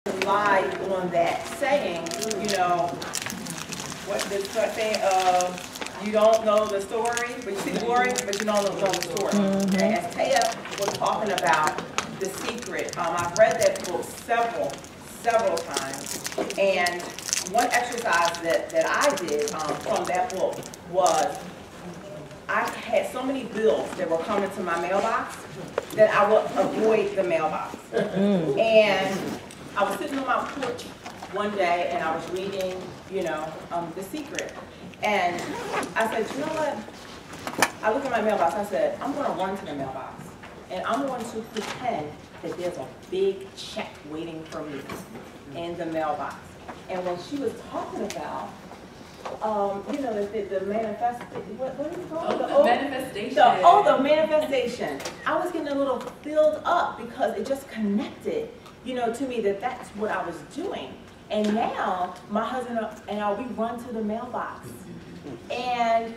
rely on that saying, you know, what the saying of you don't know the story, but you see the glory, but you don't know the story. And as Taya was talking about The Secret, I've read that book several times, and one exercise that I did from that book was I had so many bills that were coming to my mailbox that I would avoid the mailbox. And I was sitting on my porch one day and I was reading, you know, The Secret. And I said, you know what? I looked at my mailbox, I said, I'm going to run to the mailbox and I'm going to pretend that there's a big check waiting for me in the mailbox. And when she was talking about, you know, the manifest, what is it called? The manifestation. The manifestation. I was getting a little filled up because it just connected, you know, to me that that's what I was doing. And now my husband and I, we run to the mailbox, and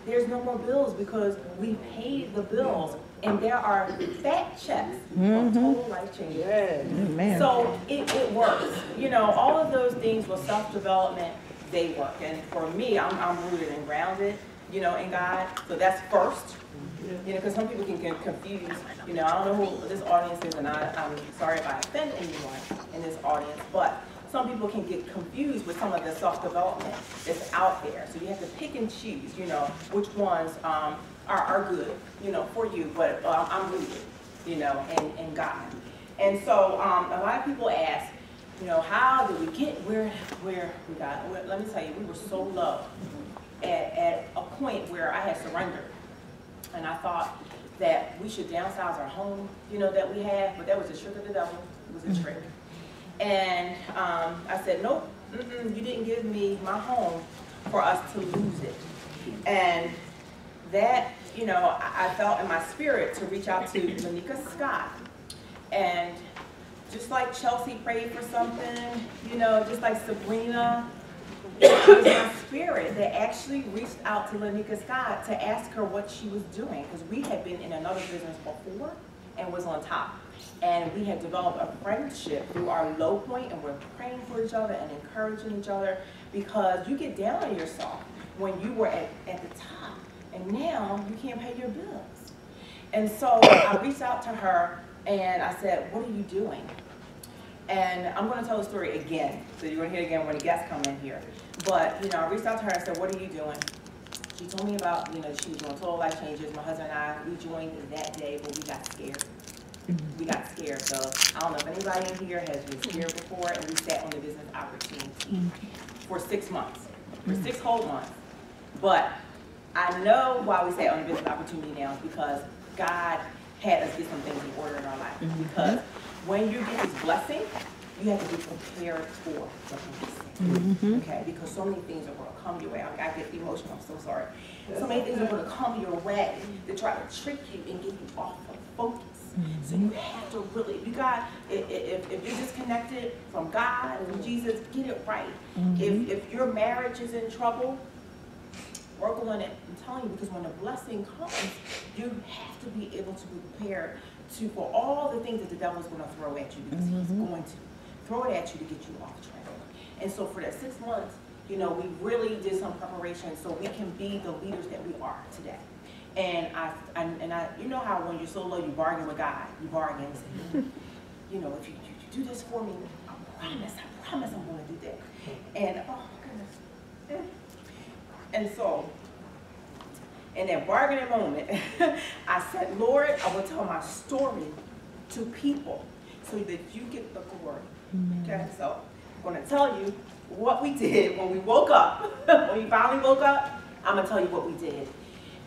there's no more bills because we paid the bills, and there are fat checks of total life changes. Yeah. So it works. You know, all of those things with self-development, they work. And for me, I'm rooted and grounded, you know, in God. So that's first. You know, because some people can get confused. You know, I don't know who this audience is, and I'm sorry if I offend anyone in this audience, but some people can get confused with some of the self-development that's out there. So you have to pick and choose, you know, which ones are good, you know, for you. But I'm rooted, you know, in God. And so a lot of people ask, you know, how did we get where we got? Let me tell you, we were so low at a point where I had surrendered. And I thought that we should downsize our home, you know, that we had, but that was a trick of the devil. It was a trick. And I said, nope, you didn't give me my home for us to lose it. And that, you know, I felt in my spirit to reach out to Lanika Scott. And just like Chelsea prayed for something, you know, just like Sabrina, it was my spirit that actually reached out to Lanika Scott to ask her what she was doing, because we had been in another business before and was on top. And we had developed a friendship through our low point, and we're praying for each other and encouraging each other, because you get down on yourself when you were at the top, and now you can't pay your bills. And so I reached out to her and I said, what are you doing? And I'm going to tell the story again, so you're going to hear it again when the guests come in here. But, you know, I reached out to her and I said, what are you doing? She told me about, you know, she was doing total life changes. My husband and I, we joined that day, but we got scared. We got scared. So I don't know if anybody in here has been scared before, and we sat on the business opportunity for 6 months, for 6 whole months. But I know why we sat on the business opportunity now is because God had us get some things in order in our life. Because when you get this blessing, you have to be prepared for the blessing. Okay? Because so many things are going to come your way. I get emotional. I'm so sorry. So many things are going to come your way to try to trick you and get you off of focus. So you have to really, you got, if you're disconnected from God and from Jesus, get it right. If your marriage is in trouble, work on it. I'm telling you, because when the blessing comes, you have to be able to be prepared for all the things that the devil's going to throw at you, because he's going to throw it at you to get you off track. And so for that 6 months, you know, we really did some preparation so we can be the leaders that we are today. And I, you know how when you're so low, you bargain with God. You bargain and say, you know, if you do this for me, I promise I'm going to do that. And oh my goodness. And so, in that bargaining moment, I said, Lord, I will tell my story to people so that you get the glory. Okay, so I'm going to tell you what we did when we woke up. When we finally woke up, I'm going to tell you what we did.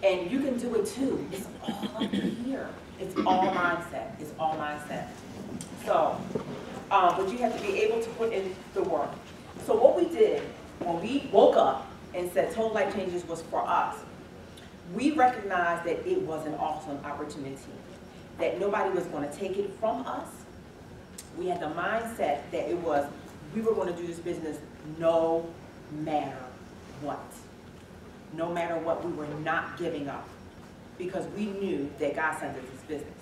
And you can do it too. It's all up here. It's all mindset. It's all mindset. So, but you have to be able to put in the work. So what we did when we woke up and said total life changes was for us, we recognized that it was an awesome opportunity, that nobody was going to take it from us. We had the mindset that it was, we were going to do this business no matter what. No matter what, we were not giving up, because we knew that God sent us this business.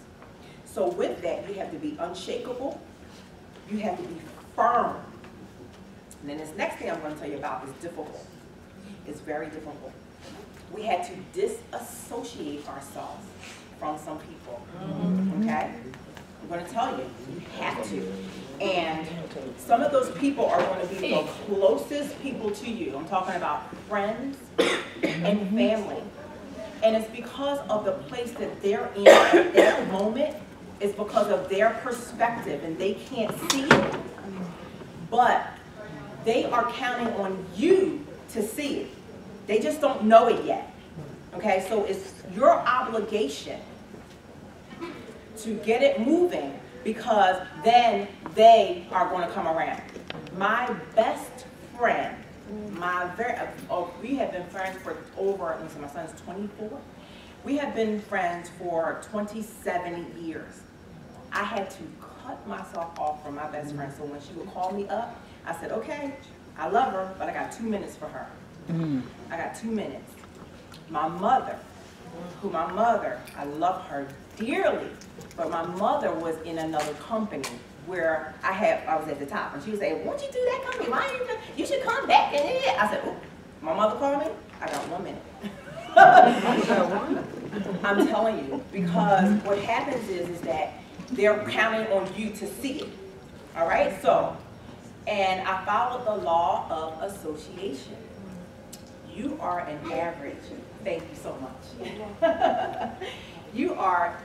So with that, you have to be unshakable. You have to be firm. And then this next thing I'm going to tell you about is difficult. It's very difficult. We had to disassociate ourselves from some people, okay? I'm going to tell you, you have to. And some of those people are going to be the closest people to you. I'm talking about friends and family. And it's because of the place that they're in at that moment. It's because of their perspective, and they can't see it. But they are counting on you to see it. They just don't know it yet. Okay, so it's your obligation to get it moving, because then they are going to come around. My best friend, we have been friends for over, my son's 24. We have been friends for 27 years. I had to cut myself off from my best friend. So when she would call me up, I said, okay, I love her, but I got 2 minutes for her. I got 2 minutes. My mother, I love her dearly, but my mother was in another company where I was at the top, and she would say, won't you do that company? Why ain't you should come back in it. I said, oh, my mother called me, I got 1 minute. I'm telling you, because what happens is that they're counting on you to see it. All right, so, and I followed the law of association. You are an average. Thank you so much. You are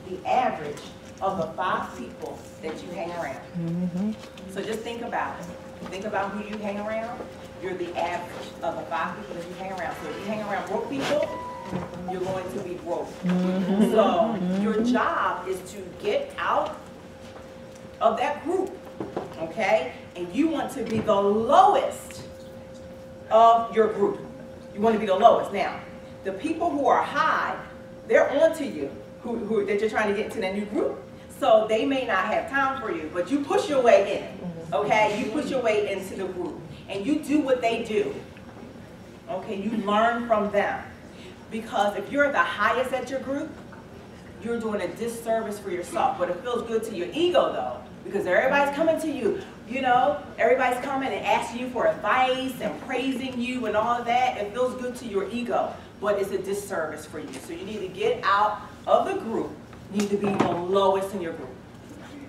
the average of the 5 people that you hang around. So just think about it. Think about who you hang around. You're the average of the 5 people that you hang around. So if you hang around broke people, you're going to be broke. So your job is to get out of that group, okay? And you want to be the lowest of your group. You want to be the lowest. Now, the people who are high, they're onto you, that you're trying to get into that new group. So they may not have time for you, but you push your way in, okay? You push your way into the group, and you do what they do, okay? You learn from them. Because if you're the highest at your group, you're doing a disservice for yourself. But it feels good to your ego, though, because everybody's coming to you. You know, everybody's coming and asking you for advice and praising you and all of that. It feels good to your ego, but it's a disservice for you. So you need to get out of the group. You need to be the lowest in your group.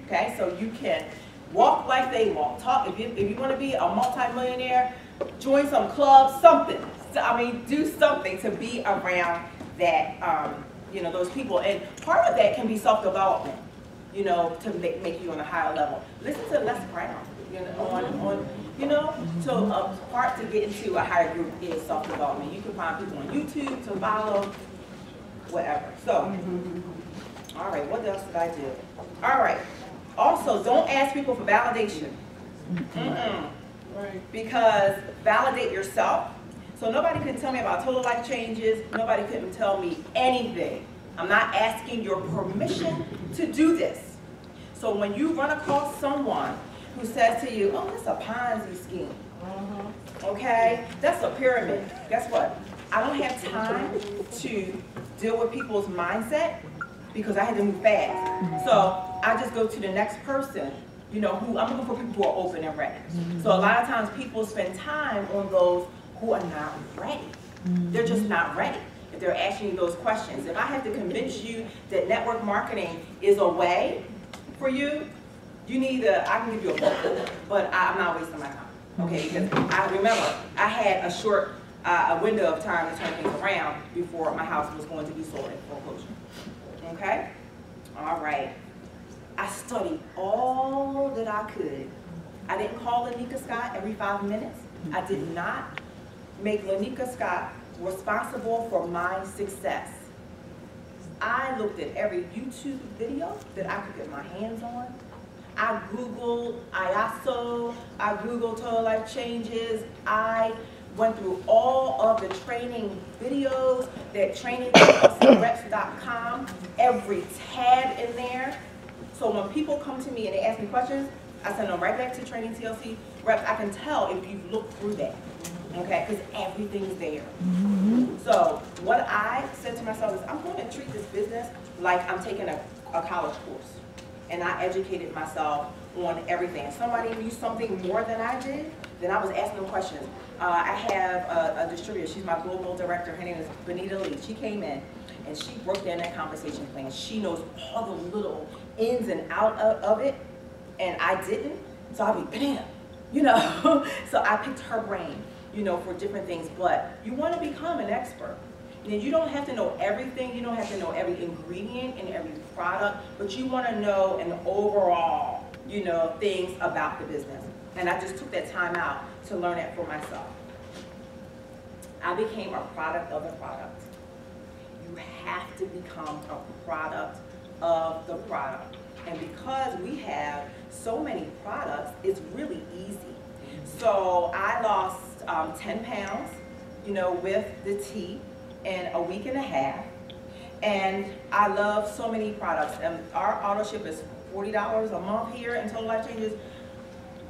Okay, so you can walk like they walk. Talk. If you want to be a multimillionaire, join some clubs, something. I mean, do something to be around that, you know, those people. And part of that can be self-development, you know, to make you on a higher level. Listen to Les Brown, you know, so a part to get into a higher group is self-development. You can find people on YouTube to follow, whatever. So, all right, what else did I do? All right, also, don't ask people for validation. Because validate yourself. So nobody can tell me about total life changes. Nobody can tell me anything. I'm not asking your permission to do this. So when you run across someone who says to you, oh, that's a Ponzi scheme, okay, that's a pyramid. Guess what? I don't have time to deal with people's mindset because I had to move fast. So I just go to the next person, you know, who I'm looking for people who are open and ready. So a lot of times people spend time on those who are not ready. They're just not ready if they're asking you those questions. If I have to convince you that network marketing is a way for you, you need I can give you a book, but I'm not wasting my time, okay? Because I remember I had a short a window of time to turn things around before my house was going to be sold in foreclosure, okay? All right. I studied all that I could. I didn't call Lanika Scott every 5 minutes. I did not make Lanika Scott responsible for my success. I looked at every YouTube video that I could get my hands on. I Googled IASO, I Googled Total Life Changes. I went through all of the training videos that training.reps.com, every tab in there. So when people come to me and they ask me questions, I send them right back to Training TLC Reps. I can tell if you've looked through that, okay, because everything's there. So what I said to myself is, I'm going to treat this business like I'm taking a college course. and I educated myself on everything. If somebody knew something more than I did, then I was asking them questions. I have a distributor, she's my global director, her name is Benita Lee. She came in and she broke down that compensation plan. She knows all the little ins and outs of it, and I didn't. So I'll be, Benita, you know. So I picked her brain, you know, for different things. But you want to become an expert. And you don't have to know everything. You don't have to know every ingredient in every product, but you want to know an overall, you know, things about the business. And I just took that time out to learn it for myself. I became a product of the product. You have to become a product of the product. And because we have so many products, it's really easy. So I lost 10 pounds, you know, with the tea in a week and a half. And I love so many products. Our auto ship is $40 a month here in Total Life Changes.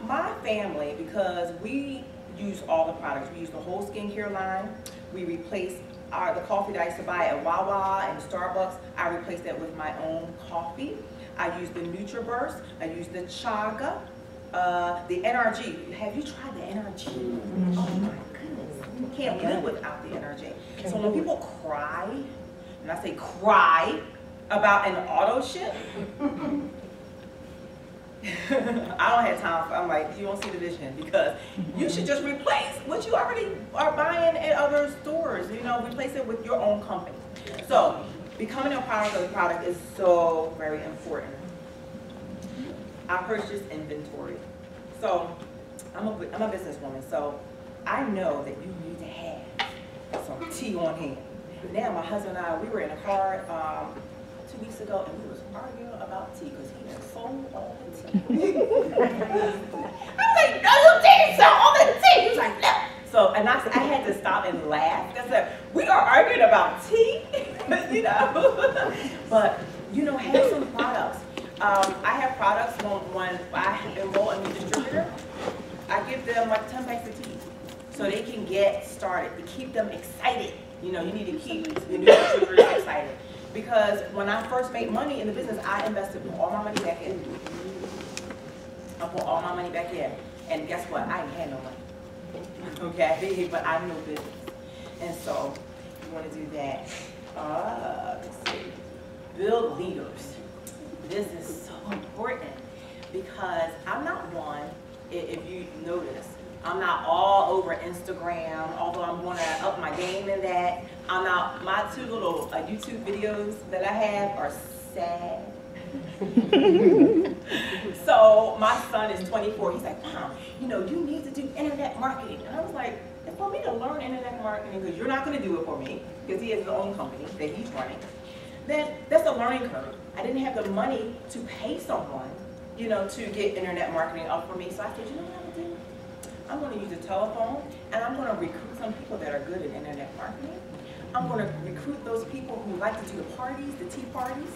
My family, because we use all the products, we use the whole skincare line. We replace the coffee that I used to buy at Wawa and Starbucks. I replaced that with my own coffee. I use the NutriBurst. I use the Chaga, the NRG. Have you tried the NRG? Oh my goodness, you can't live without the NRG. So when people cry, and I say cry about an auto ship, I don't have time for, I'm like, you don't see the vision, because you should just replace what you already are buying at other stores, you know, replace it with your own company. So becoming a product of the product is so very important. I purchased inventory. So I'm a businesswoman, so I know that you need to have some tea on hand. Now my husband and I, we were in a car 2 weeks ago, and we was arguing about tea because he had sold all the tea. I was like, no, you didn't sell all the tea. He was like, no. So, and I had to stop and laugh. I said, we are arguing about tea, you know. But, you know, have some products. I have products when I enroll a new distributor, I give them like 10 packs of tea so they can get started, to keep them excited. You know, you need to keep your new distributors excited. Because when I first made money in the business, I invested all my money back in. I put all my money back in. And guess what? I ain't had no money. Okay? But I know business. And so, you want to do that. Let's see. Build leaders. This is so important. Because I'm not one, if you notice, I'm not all over Instagram, although I'm going to up my game in that. I'm not, my 2 little YouTube videos that I have are sad. So my son is 24. He's like, Mom, you know, you need to do internet marketing. And I was like, for me to learn internet marketing, because you're not going to do it for me, because he has his own company that he's running, then that's a learning curve. I didn't have the money to pay someone, you know, to get internet marketing up for me. So I said, you know what I'm going to do? I'm going to use a telephone, and I'm going to recruit some people that are good at internet marketing. I'm going to recruit those people who like to do the parties, the tea parties,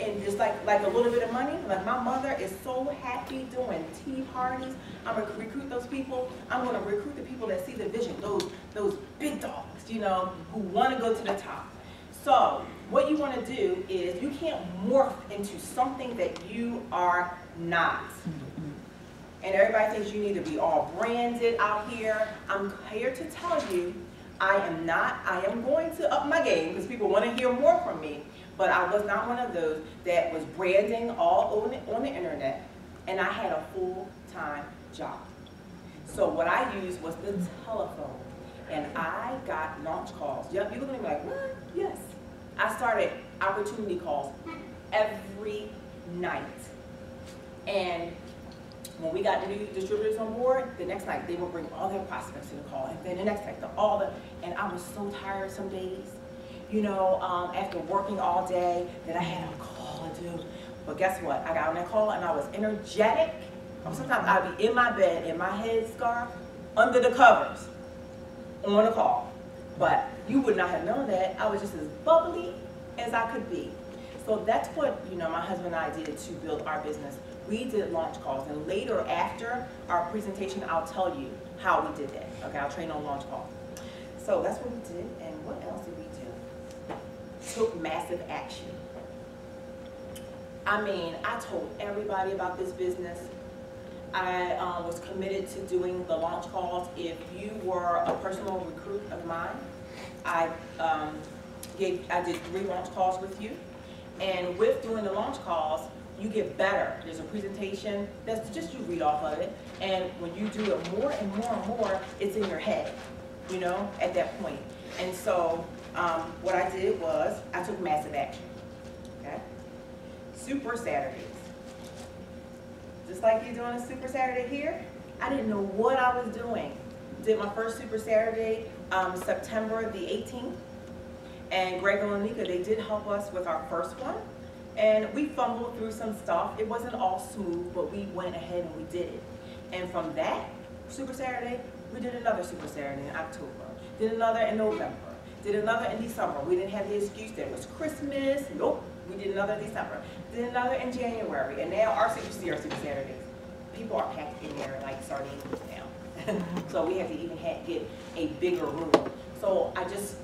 and just like a little bit of money. Like my mother is so happy doing tea parties. I'm going to recruit those people. I'm going to recruit the people that see the vision, those big dogs, you know, who want to go to the top. So what you want to do is you can't morph into something that you are not. And everybody thinks you need to be all branded out here. I'm here to tell you, I am not. I am going to up my game because people want to hear more from me. But I was not one of those that was branding all on the internet. And I had a full-time job. So what I used was the telephone. And I got launch calls. Yep, you're going to be like, what? Yes. I started opportunity calls every night. And when we got the new distributors on board, the next night they would bring all their prospects to the call, and then the next night and I was so tired some days, you know, after working all day, that I had a call to do. But guess what? I got on that call and I was energetic. Sometimes I'd be in my bed, in my headscarf, under the covers, on a call. But you would not have known that. I was just as bubbly as I could be. So that's what, you know, my husband and I did to build our business. We did launch calls, and later after our presentation, I'll tell you how we did that. Okay, I'll train on launch calls. So that's what we did, and what else did we do? Took massive action. I mean, I told everybody about this business. I was committed to doing the launch calls. If you were a personal recruit of mine, I did 3 launch calls with you. And with doing the launch calls, you get better. There's a presentation that's just you read off of it. And when you do it more and more and more, it's in your head, you know, at that point. And so what I did was I took massive action. Okay? Super Saturdays. Just like you're doing a Super Saturday here, I didn't know what I was doing. Did my first Super Saturday September the 18th. And Greg and Lanika, they did help us with our first one. And we fumbled through some stuff. It wasn't all smooth, but we went ahead and we did it. And from that Super Saturday, we did another Super Saturday in October. Did another in November. Did another in December. We didn't have the excuse that it was Christmas. Nope. We did another in December. Did another in January. And now our Super Saturdays, people are packed in there like sardines now. So we have to even get a bigger room. So I just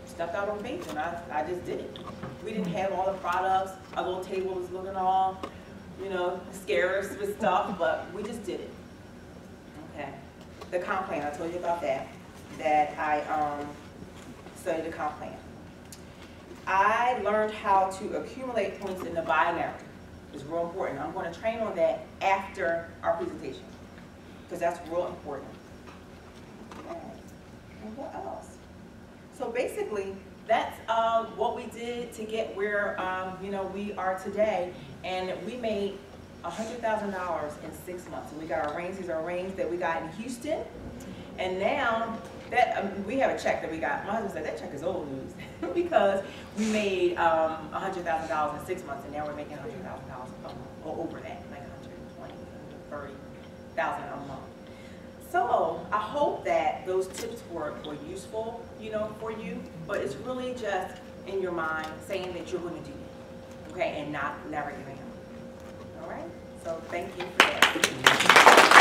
stepped out on faith and I just did it. We didn't have all the products. Our little table was looking all, you know, scarce with stuff, but we just did it. Okay. The comp plan, I told you about that. That I studied the comp plan. I learned how to accumulate points in the binary. It's real important. I'm going to train on that after our presentation because that's real important. Okay. And what else? So basically, that's what we did to get where you know, we are today, and we made $100,000 in 6 months. And we got our rings. These are rings that we got in Houston, and now that we have a check that we got. My husband said that check is old news because we made $100,000 in 6 months, and now we're making $100,000 a month, or over that, like 120, 130,000 a month. So I hope that those tips were useful, you know, for you. But it's really just in your mind saying that you're going to do it, okay, and never giving up. All right. So thank you for that.